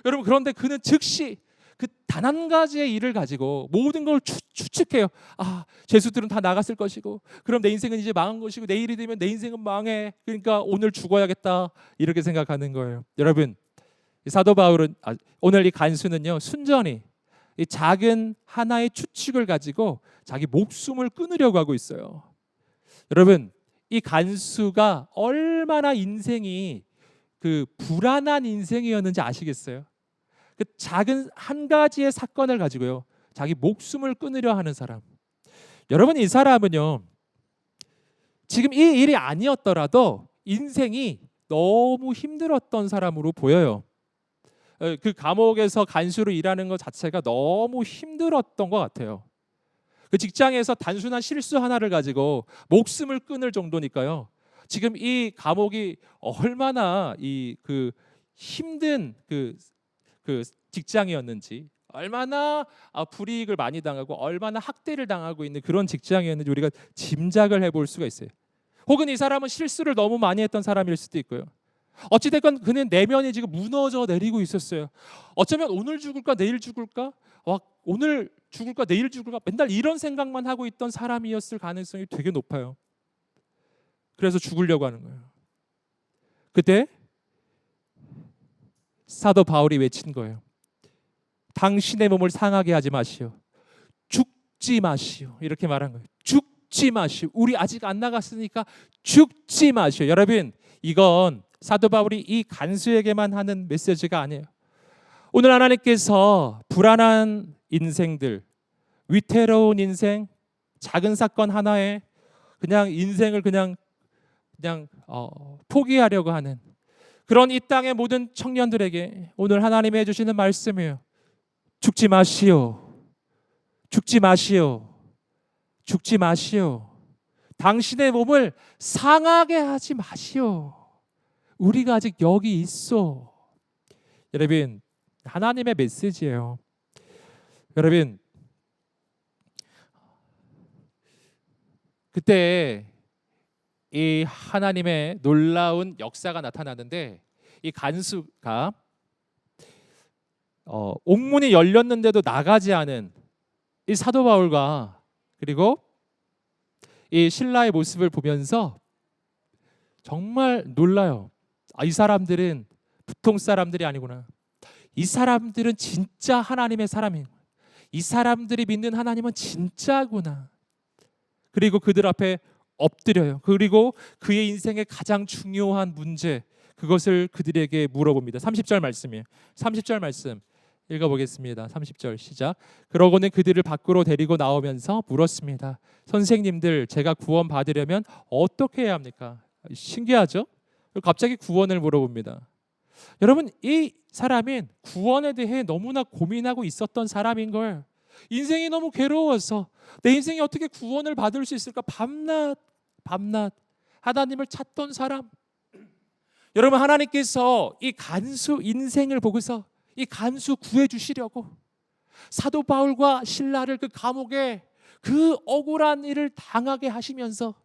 [SPEAKER 2] 여러분, 그런데 그는 즉시 그 단 한 가지의 일을 가지고 모든 걸 추측해요. 죄수들은 다 나갔을 것이고, 그럼 내 인생은 이제 망한 것이고, 내일이 되면 내 인생은 망해. 그러니까 오늘 죽어야겠다. 이렇게 생각하는 거예요. 여러분, 사도 바울은 오늘 이 간수는요, 순전히 이 작은 하나의 추측을 가지고 자기 목숨을 끊으려고 하고 있어요. 여러분, 이 간수가 얼마나 인생이 그 불안한 인생이었는지 아시겠어요? 그 작은 한 가지의 사건을 가지고요, 자기 목숨을 끊으려 하는 사람. 여러분, 이 사람은요, 지금 이 일이 아니었더라도 인생이 너무 힘들었던 사람으로 보여요. 그 감옥에서 간수로 일하는 것 자체가 너무 힘들었던 것 같아요. 그 직장에서 단순한 실수 하나를 가지고 목숨을 끊을 정도니까요. 지금 이 감옥이 얼마나 그 힘든 그 직장이었는지, 얼마나 불이익을 많이 당하고 얼마나 학대를 당하고 있는 그런 직장이었는지 우리가 짐작을 해볼 수가 있어요. 혹은 이 사람은 실수를 너무 많이 했던 사람일 수도 있고요. 어찌됐건 그는 내면이 지금 무너져 내리고 있었어요. 어쩌면 오늘 죽을까 내일 죽을까, 오늘 죽을까 내일 죽을까, 맨날 이런 생각만 하고 있던 사람이었을 가능성이 되게 높아요. 그래서 죽으려고 하는 거예요. 그때 사도 바울이 외친 거예요. 당신의 몸을 상하게 하지 마시오. 죽지 마시오. 이렇게 말한 거예요. 죽지 마시오. 우리 아직 안 나갔으니까 죽지 마시오. 여러분, 이건 사도 바울이 이 간수에게만 하는 메시지가 아니에요. 오늘 하나님께서 불안한 인생들, 위태로운 인생, 작은 사건 하나에 그냥 인생을 그냥 포기하려고 하는 그런 이 땅의 모든 청년들에게 오늘 하나님이 해주시는 말씀이에요. 죽지 마시오. 죽지 마시오. 죽지 마시오. 당신의 몸을 상하게 하지 마시오. 우리가 아직 여기 있어. 여러분, 하나님의 메시지예요. 여러분, 그때 이 하나님의 놀라운 역사가 나타나는데 이 간수가 옥문이 열렸는데도 나가지 않은 이 사도 바울과 그리고 이 신라의 모습을 보면서 정말 놀라요. 이 사람들은 보통 사람들이 아니구나. 이 사람들은 진짜 하나님의 사람이에요. 이 사람들이 믿는 하나님은 진짜구나. 그리고 그들 앞에 엎드려요. 그리고 그의 인생의 가장 중요한 문제, 그것을 그들에게 물어봅니다. 30절 말씀이에요. 30절 말씀 읽어보겠습니다. 30절 시작. 그러고는 그들을 밖으로 데리고 나오면서 물었습니다. 선생님들, 제가 구원 받으려면 어떻게 해야 합니까? 신기하죠? 갑자기 구원을 물어봅니다. 여러분, 이 사람은 구원에 대해 너무나 고민하고 있었던 사람인 걸. 인생이 너무 괴로워서 내 인생이 어떻게 구원을 받을 수 있을까 밤낮 하나님을 찾던 사람. 여러분, 하나님께서 이 간수 인생을 보고서 이 간수 구해 주시려고 사도 바울과 신라를 그 감옥에 그 억울한 일을 당하게 하시면서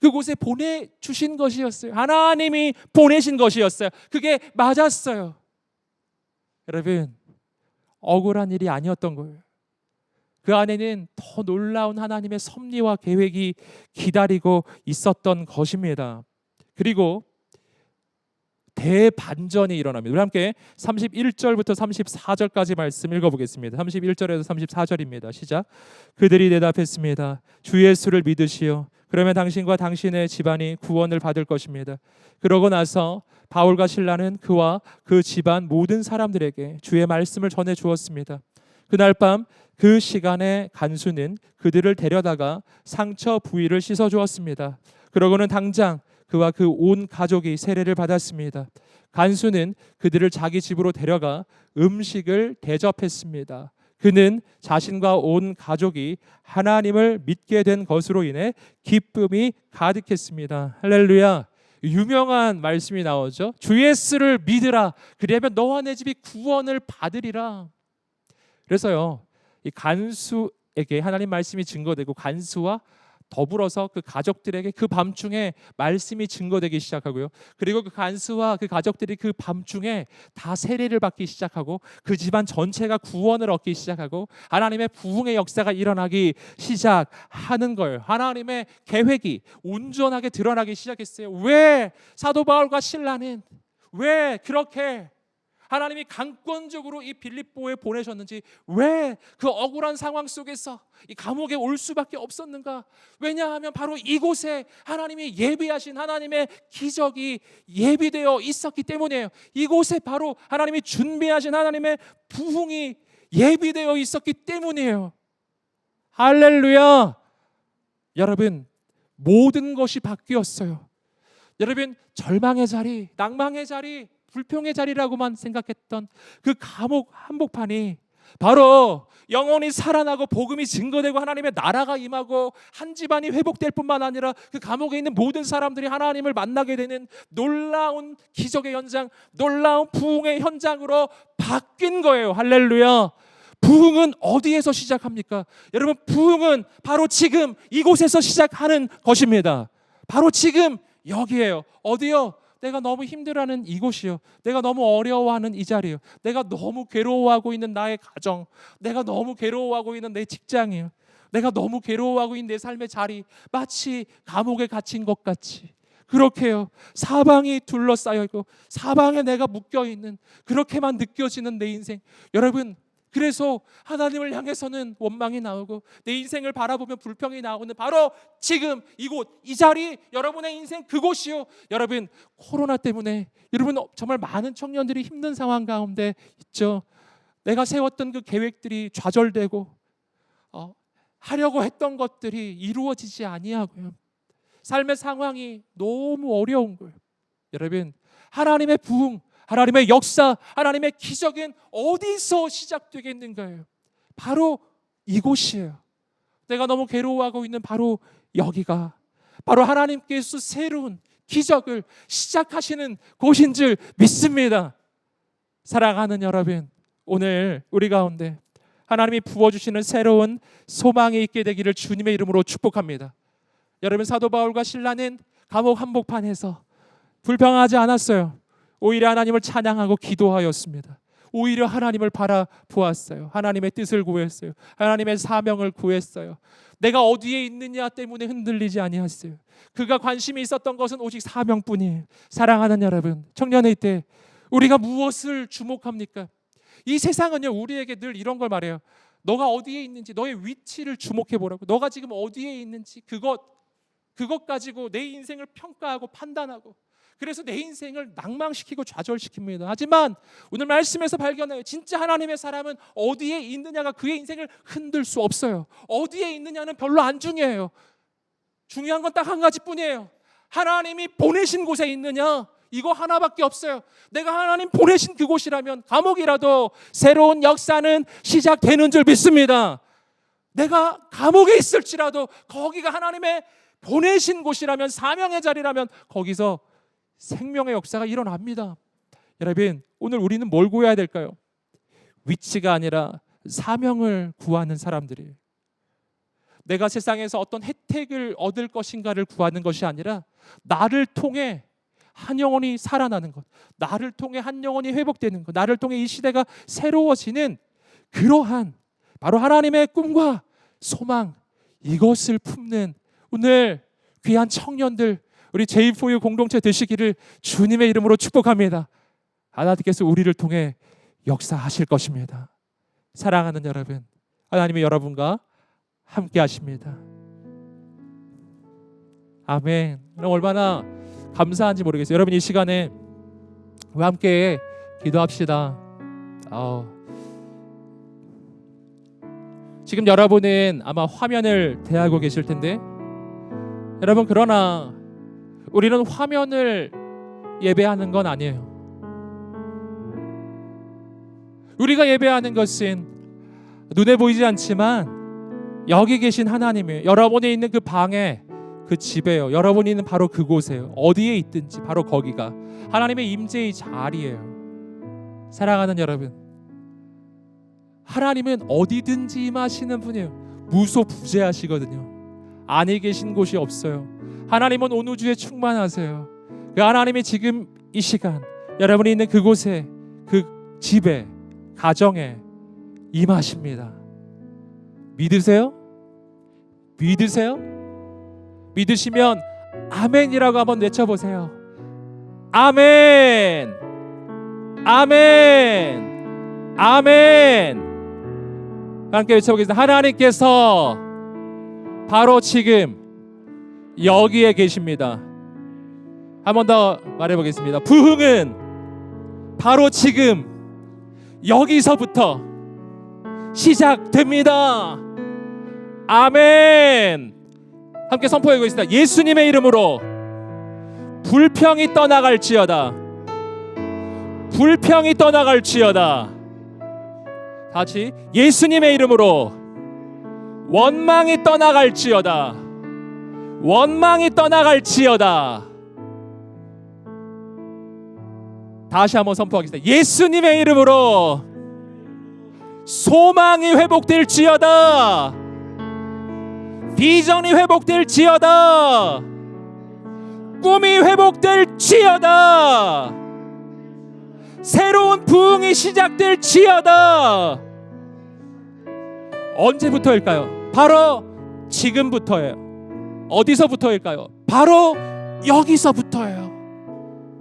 [SPEAKER 2] 그곳에 보내주신 것이었어요. 하나님이 보내신 것이었어요. 그게 맞았어요. 여러분, 억울한 일이 아니었던 거예요. 그 안에는 더 놀라운 하나님의 섭리와 계획이 기다리고 있었던 것입니다. 그리고 대반전이 일어납니다. 우리 함께 31절부터 34절까지 말씀 읽어보겠습니다. 31절에서 34절입니다. 시작. 그들이 대답했습니다. 주 예수를 믿으시오. 그러면 당신과 당신의 집안이 구원을 받을 것입니다. 그러고 나서 바울과 신라는 그와 그 집안 모든 사람들에게 주의 말씀을 전해 주었습니다. 그날 밤 그 시간에 간수는 그들을 데려다가 상처 부위를 씻어 주었습니다. 그러고는 당장 그와 그 온 가족이 세례를 받았습니다. 간수는 그들을 자기 집으로 데려가 음식을 대접했습니다. 그는 자신과 온 가족이 하나님을 믿게 된 것으로 인해 기쁨이 가득했습니다. 할렐루야. 유명한 말씀이 나오죠. 주 예수를 믿으라. 그리하면 너와 내 집이 구원을 받으리라. 그래서요, 이 간수에게 하나님 말씀이 증거되고 간수와 더불어서 그 가족들에게 그 밤중에 말씀이 증거되기 시작하고요. 그리고 그 간수와 그 가족들이 그 밤중에 다 세례를 받기 시작하고 그 집안 전체가 구원을 얻기 시작하고 하나님의 부흥의 역사가 일어나기 시작하는 걸 하나님의 계획이 온전하게 드러나기 시작했어요. 왜 사도 바울과 신라는 왜 그렇게 하나님이 강권적으로 이 빌립보에 보내셨는지, 왜 그 억울한 상황 속에서 이 감옥에 올 수밖에 없었는가? 왜냐하면 바로 이곳에 하나님이 예비하신 하나님의 기적이 예비되어 있었기 때문이에요. 이곳에 바로 하나님이 준비하신 하나님의 부흥이 예비되어 있었기 때문이에요. 할렐루야. 여러분, 모든 것이 바뀌었어요. 여러분, 절망의 자리, 낭망의 자리, 불평의 자리라고만 생각했던 그 감옥 한복판이 바로 영혼이 살아나고 복음이 증거되고 하나님의 나라가 임하고 한 집안이 회복될 뿐만 아니라 그 감옥에 있는 모든 사람들이 하나님을 만나게 되는 놀라운 기적의 현장, 놀라운 부흥의 현장으로 바뀐 거예요. 할렐루야. 부흥은 어디에서 시작합니까? 여러분, 부흥은 바로 지금 이곳에서 시작하는 것입니다. 바로 지금 여기에요. 어디요? 내가 너무 힘들어하는 이곳이요. 내가 너무 어려워하는 이 자리요. 내가 너무 괴로워하고 있는 나의 가정. 내가 너무 괴로워하고 있는 내 직장이요. 내가 너무 괴로워하고 있는 내 삶의 자리. 마치 감옥에 갇힌 것 같이. 그렇게요. 사방이 둘러싸여 있고 사방에 내가 묶여 있는 그렇게만 느껴지는 내 인생. 여러분, 그래서 하나님을 향해서는 원망이 나오고 내 인생을 바라보면 불평이 나오는 바로 지금 이곳, 이 자리, 여러분의 인생 그곳이요. 여러분, 코로나 때문에 여러분 정말 많은 청년들이 힘든 상황 가운데 있죠. 내가 세웠던 그 계획들이 좌절되고 하려고 했던 것들이 이루어지지 아니하고요. 삶의 상황이 너무 어려운 거예요. 여러분, 하나님의 부흥, 하나님의 역사, 하나님의 기적은 어디서 시작되겠는가요? 바로 이곳이에요. 내가 너무 괴로워하고 있는 바로 여기가 바로 하나님께서 새로운 기적을 시작하시는 곳인 줄 믿습니다. 사랑하는 여러분, 오늘 우리 가운데 하나님이 부어주시는 새로운 소망이 있게 되기를 주님의 이름으로 축복합니다. 여러분, 사도 바울과 실라는 감옥 한복판에서 불평하지 않았어요. 오히려 하나님을 찬양하고 기도하였습니다. 오히려 하나님을 바라보았어요. 하나님의 뜻을 구했어요. 하나님의 사명을 구했어요. 내가 어디에 있느냐 때문에 흔들리지 아니했어요. 그가 관심이 있었던 것은 오직 사명뿐이에요. 사랑하는 여러분, 청년의 때 우리가 무엇을 주목합니까? 이 세상은요, 우리에게 늘 이런 걸 말해요. 너가 어디에 있는지, 너의 위치를 주목해 보라고. 너가 지금 어디에 있는지 그것 가지고 내 인생을 평가하고 판단하고, 그래서 내 인생을 낭망시키고 좌절시킵니다. 하지만 오늘 말씀에서 발견해요. 진짜 하나님의 사람은 어디에 있느냐가 그의 인생을 흔들 수 없어요. 어디에 있느냐는 별로 안 중요해요. 중요한 건 딱 한 가지뿐이에요. 하나님이 보내신 곳에 있느냐, 이거 하나밖에 없어요. 내가 하나님 보내신 그곳이라면 감옥이라도 새로운 역사는 시작되는 줄 믿습니다. 내가 감옥에 있을지라도 거기가 하나님의 보내신 곳이라면, 사명의 자리라면 거기서 생명의 역사가 일어납니다. 여러분, 오늘 우리는 뭘 구해야 될까요? 위치가 아니라 사명을 구하는 사람들이에요. 내가 세상에서 어떤 혜택을 얻을 것인가를 구하는 것이 아니라 나를 통해 한 영혼이 살아나는 것, 나를 통해 한 영혼이 회복되는 것, 나를 통해 이 시대가 새로워지는 그러한 바로 하나님의 꿈과 소망, 이것을 품는 오늘 귀한 청년들, 우리 J4U 공동체 되시기를 주님의 이름으로 축복합니다. 하나님께서 우리를 통해 역사하실 것입니다. 사랑하는 여러분, 하나님이 여러분과 함께 하십니다. 아멘. 얼마나 감사한지 모르겠어요. 여러분, 이 시간에 우리 함께 기도합시다. 지금 여러분은 아마 화면을 대하고 계실 텐데, 여러분, 그러나 우리는 화면을 예배하는 건 아니에요. 우리가 예배하는 것은 눈에 보이지 않지만 여기 계신 하나님이에요. 여러분이 있는 그 방에, 그 집에요. 여러분이 있는 바로 그곳에요. 어디에 있든지 바로 거기가 하나님의 임재의 자리예요. 사랑하는 여러분, 하나님은 어디든지 임하시는 분이에요. 무소부재하시거든요. 안에 계신 곳이 없어요. 하나님은 온 우주에 충만하세요. 그 하나님이 지금 이 시간 여러분이 있는 그곳에, 그 집에, 가정에 임하십니다. 믿으세요? 믿으세요? 믿으시면 아멘이라고 한번 외쳐보세요. 아멘, 아멘, 아멘. 함께 외쳐보겠습니다. 하나님께서 바로 지금 여기에 계십니다. 한 번 더 말해보겠습니다. 부흥은 바로 지금 여기서부터 시작됩니다. 아멘. 함께 선포해보겠습니다. 예수님의 이름으로 불평이 떠나갈지어다. 불평이 떠나갈지어다. 다시 예수님의 이름으로 원망이 떠나갈지어다. 원망이 떠나갈지어다. 다시 한번 선포하겠습니다. 예수님의 이름으로 소망이 회복될지어다. 비전이 회복될지어다. 꿈이 회복될지어다. 새로운 부흥이 시작될지어다. 언제부터일까요? 바로 지금부터예요. 어디서부터일까요? 바로 여기서부터예요.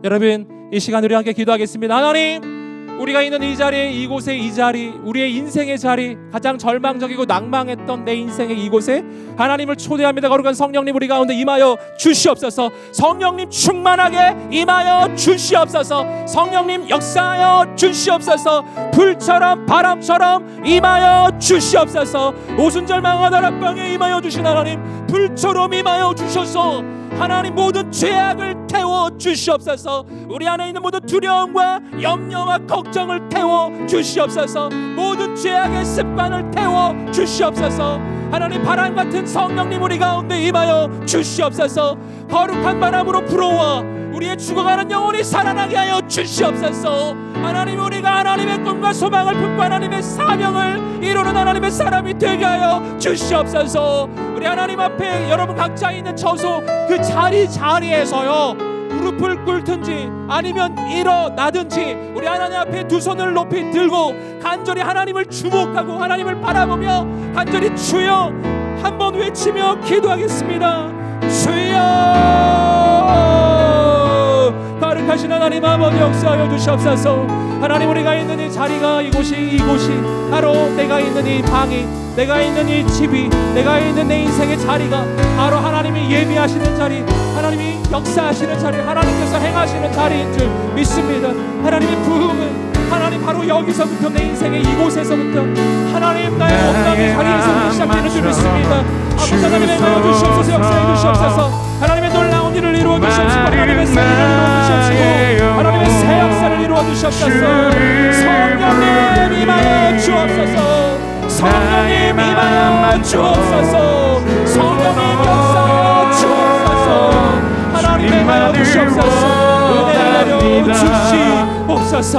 [SPEAKER 2] 여러분, 이 시간 우리 함께 기도하겠습니다. 하나님, 우리가 있는 이 자리에, 이곳에, 이 자리, 우리의 인생의 자리, 가장 절망적이고 낭망했던 내 인생의 이곳에 하나님을 초대합니다. 거룩한 성령님 우리 가운데 임하여 주시옵소서. 성령님 충만하게 임하여 주시옵소서. 성령님 역사하여 주시옵소서. 불처럼 바람처럼 임하여 주시옵소서. 오순절망한 다락방에 임하여 주신 하나님, 불처럼 임하여 주셔서 하나님 모든 죄악을 태워 주시옵소서. 우리 안에 있는 모든 두려움과 염려와 걱정을 태워 주시옵소서. 모든 죄악의 습관을 태워 주시옵소서. 하나님 바람 같은 성령님 우리 가운데 임하여 주시옵소서. 거룩한 바람으로 불어와 우리의 죽어가는 영혼이 살아나게 하여 주시옵소서. 하나님 우리가 하나님의 꿈과 소망을 품고 하나님의 사명을 이루는 하나님의 사람이 되게 하여 주시옵소서. 우리 하나님 앞에 여러분 각자 있는 처소 그 자리에서요 무릎을 꿇든지 아니면 일어나든지 우리 하나님 앞에 두 손을 높이 들고 간절히 하나님을 주목하고 하나님을 바라보며 간절히 주여 한번 외치며 기도하겠습니다. 주여, 거룩하신 하나님 아버지 역사하여 주시옵소서. 하나님 우리가 있는 이 자리가 이곳이 바로 내가 있는 이 방이, 내가 있는 이 집이, 내가 있는 내 인생의 자리가 바로 하나님이 예비하시는 자리, 하나님이 역사하시는 자리, 하나님께서 행하시는 자리인 줄 믿습니다. 하나님의 부흥은 하나님 바로 여기서부터 내 인생의 이곳에서부터 하나님 나의 건강의 자리에서부터 시작되는 줄 믿습니다. 아버지 하나님 행하여 주시옵소서. 역사해 주시옵소서. 하나님의 놀라운 일을 이루어 주시옵시고 하나님의 새 일을 이루어 주시옵시고 하나님의 새 역사를 이루어 주시옵소서. 성령님 임하여 주옵소서. 성령님 임하여 주옵소서. 성령님 역사하여 주옵소서. 하나님 임하여 주시옵소서. 은혜를 내려 주시옵소서.